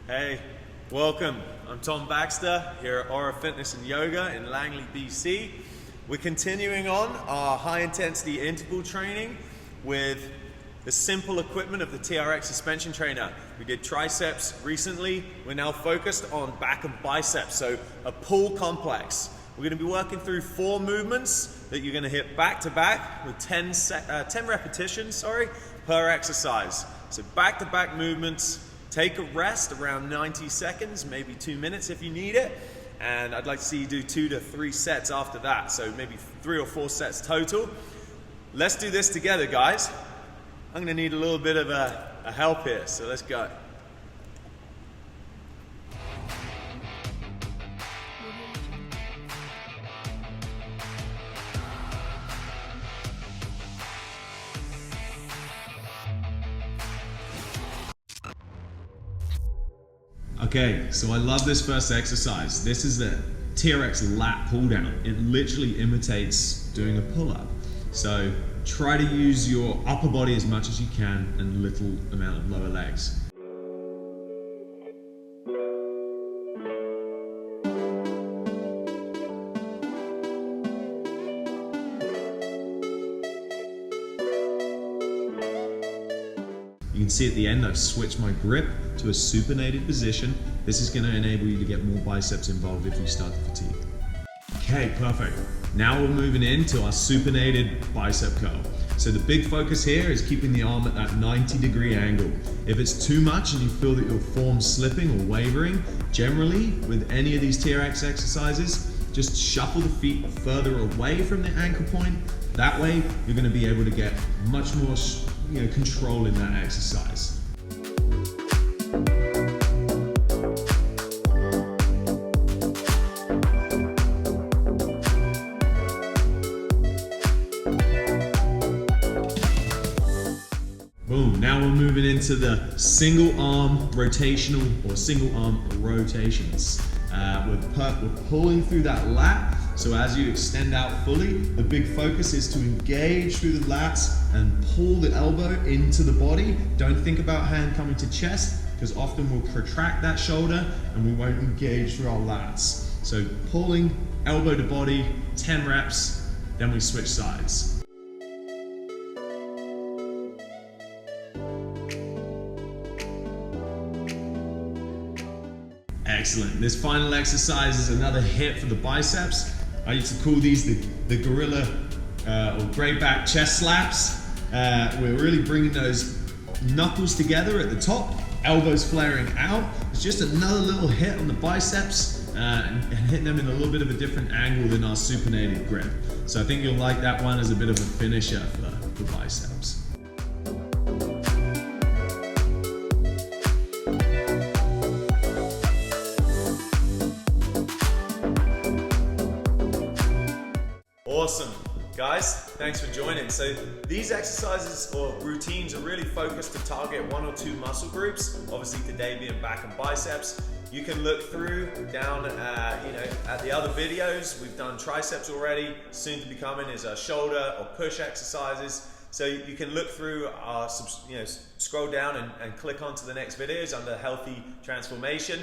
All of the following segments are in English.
Hey, welcome. I'm Tom Baxter here at Aura Fitness and Yoga in Langley, BC. We're continuing on our high intensity interval training with the simple equipment of the TRX suspension trainer. We did triceps recently. We're now focused on back and biceps, so a pull complex. We're going to be working through 4 movements that you're going to hit back to back with 10 repetitions per exercise. So back to back movements. Take a rest around 90 seconds, maybe 2 minutes if you need it. And I'd like to see you do 2 to 3 sets after that. So maybe 3 or 4 sets total. Let's do this together, guys. I'm gonna need a little bit of a help here, so let's go. Okay, so I love this first exercise. This is the TRX Lat Pulldown. It literally imitates doing a pull-up. So try to use your upper body as much as you can and little amount of lower legs. You can see at the end I've switched my grip to a supinated position. This is going to enable you to get more biceps involved if you start to fatigue. Okay, perfect. Now we're moving into our supinated bicep curl. So the big focus here is keeping the arm at that 90-degree angle. If it's too much and you feel that your form's slipping or wavering, generally with any of these TRX exercises, just shuffle the feet further away from the ankle point. That way you're going to be able to get much more control in that exercise. Boom, now we're moving into the single arm rotational or single arm rotations. We're pulling through that lat. So as you extend out fully, the big focus is to engage through the lats and pull the elbow into the body. Don't think about hand coming to chest, because often we'll protract that shoulder and we won't engage through our lats. So pulling elbow to body, 10 reps, then we switch sides. Excellent. This final exercise is another hit for the biceps. I used to call these the gorilla or grey back chest slaps. We're really bringing those knuckles together at the top, elbows flaring out. It's just another little hit on the biceps and hitting them in a little bit of a different angle than our supinated grip. So I think you'll like that one as a bit of a finisher for biceps. Awesome. Guys, thanks for joining. So these exercises or routines are really focused to target 1 or 2 muscle groups. Obviously today being back and biceps. You can look through down at the other videos. We've done triceps already. Soon to be coming is our shoulder or push exercises. So you can look through our, scroll down and click onto the next videos under healthy transformation.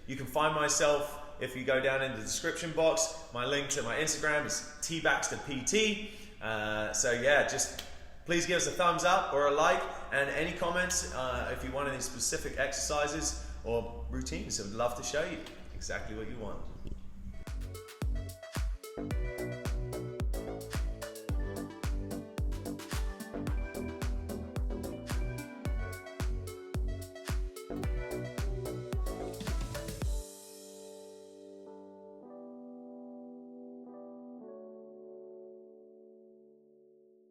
You can find myself if you go down in the description box. My link to my Instagram is tbaxterpt. So yeah, just please give us a thumbs up or a like, and any comments if you want any specific exercises or routines. I'd love to show you exactly what you want.